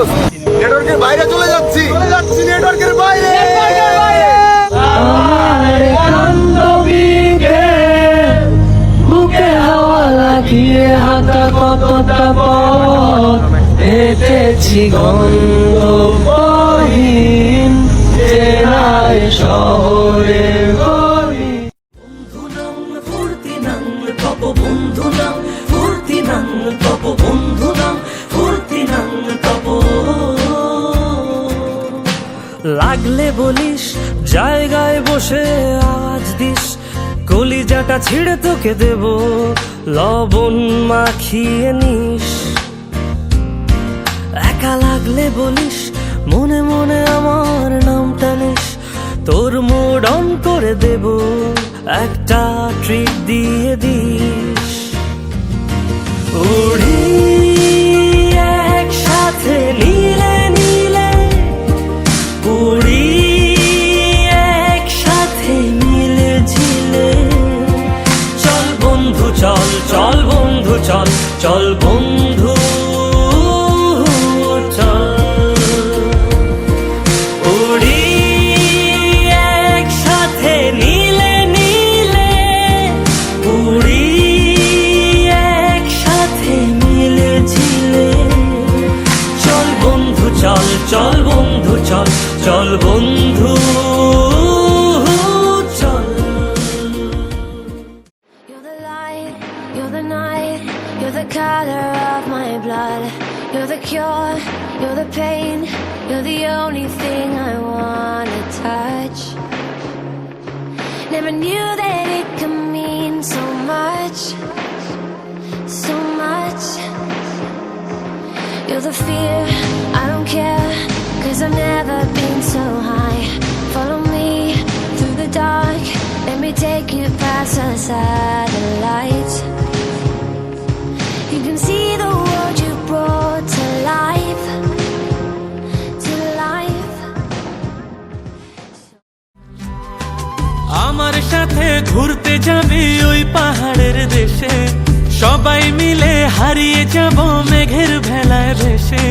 দোস্ত, নেটওয়ার্কের বাইরে চলে যাচ্ছি নেটওয়ার্কের বাইরে। আমার বান্ধবীকে বুকে হাওয়া লাগিয়ে হাঁটা কতটা পথ হেঁটেছি গন্ধহীন চেনায় শহরের গলি। বন্ধু নাম ফুর্তি নাম তপ বন্ধু নাম ফুর্তি নাম তপ বন্ধু নাম ফুর্তি নাম তপ। লাগলে বলিস জায়গায় বসে আওয়াজ দিস, কলিজাটা ছিঁড়ে তোকে দেব লবণ মাখিয়ে নিস। একা লাগলে বলিস মনে মনে আমার নামটা নিস, তোর মুড অন করে দেব একটা ট্রিট দিয়ে দিস। উড়ি একসাথে নীলে নীলে, উড়ি একসাথে মিলে ঝিলে। চল বন্ধু চল, চল বন্ধু চল, চল বন্ধু চল। উড়ি একসাথে নীলে নীলে, উড়ি একসাথে মিলে ঝিলে। চল বন্ধু চল, চল বন্ধু চল, চল বন্ধু চল। You're the light, you're the night, you're the color of my blood. You're the cure, you're the pain, you're the only thing I wanna touch. Never knew that it could mean so much, so much. You're the fear, I don't care, 'cause I've never been so high. Follow me through the dark, let me take you past the satellites. You can see the world you brought to life, to life. আমার সাথে ঘুরতে যাবি ওই পাহাড়ের দেশে, সবাই মিলে হারিয়ে যাব মেঘের ভেলায় ভেসে।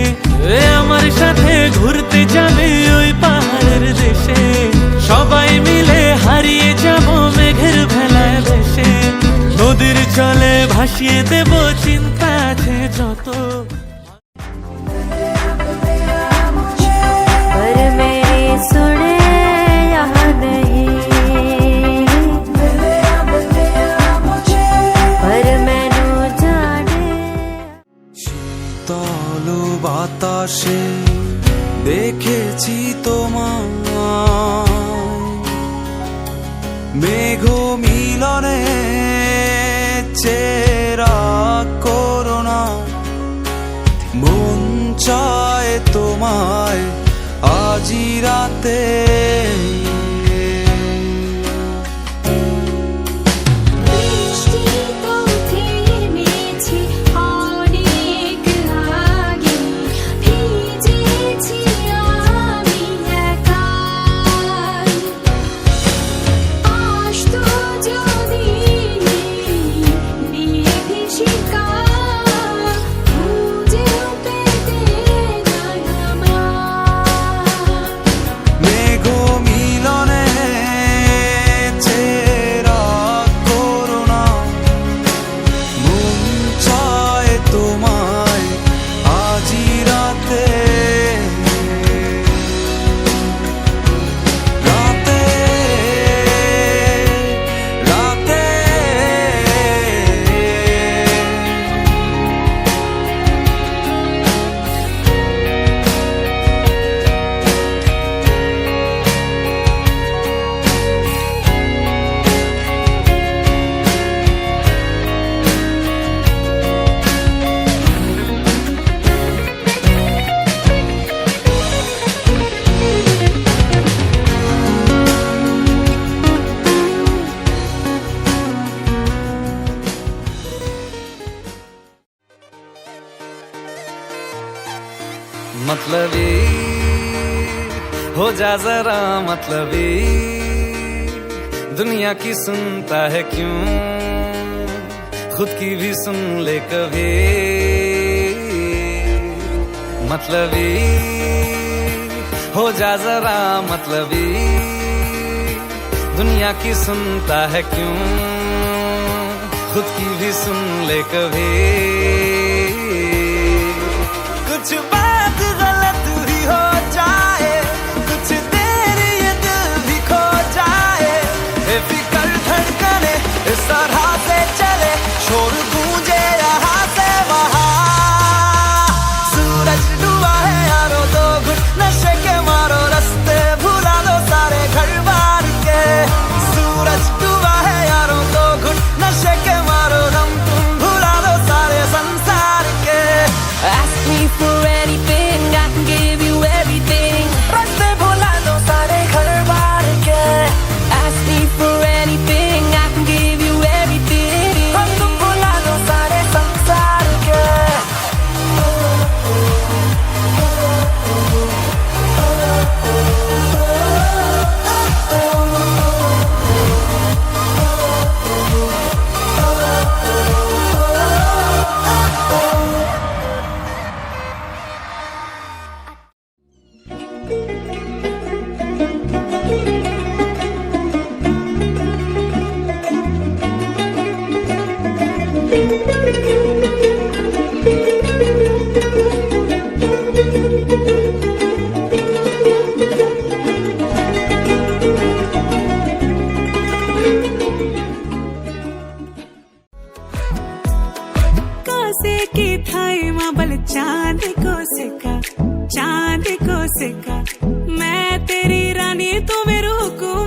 আমার সাথে ঘুরতে যাবি ওই পাহাড়ের দেশে, সবাই মিলে হারিয়ে যাব মেঘের ভেলায় ভেসে। নদীর জলে ভাসিয়ে দেব চিন্তা আছে যত। पर मेरी सुने यहाँ नहीं, पर मैनू जाने। শীতল বাতাসে দেখেছি তোমায়, মেঘ মিলনে চেরা করোনা। মন চায় তোমায় আজি রাতে, বৃষ্টি তো থেমেছে অনেক আগে, ভিজেছি আমি একাই। আসতো যদি বিভীষিকা, খুঁজেও পেতে না আমায়। মেঘ মিলনে চেরা করোনা। মন চায় তোমায় আজি রাতে, রাতে রাতে। मतलबी हो जा जरा मतलबी, दुनिया की सुनता है क्यों, खुद की भी सुन ले कभी। मतलबी हो जा जरा मतलबी दुनिया की सुनता है क्यों खुद की भी सुन ले कभी कुछ बात गलत भी हो जाए कुछ देर ये दिल भी खो जाए बेफिक्र धड़कने इस तरह से चले शोर गूंजे यहाँ से वहाँ सूरज डूबा है यारो तो घुट नशे के मारो रास्ते भुला दो सारे घर बार के सूरज डूबा है यारो तो घुट नशे के मारो दम तुम भुला दो सारे संसार के Ask me for anything, I can give you everything. रास्ते भुला दो सारे घर बार के Ask me for anything, I can give you everything. हम तुम भुला दो सारे संसार के कोसे की थाई माबल चांद को सिका मैं तेरी रानी तू मेरू हुकुम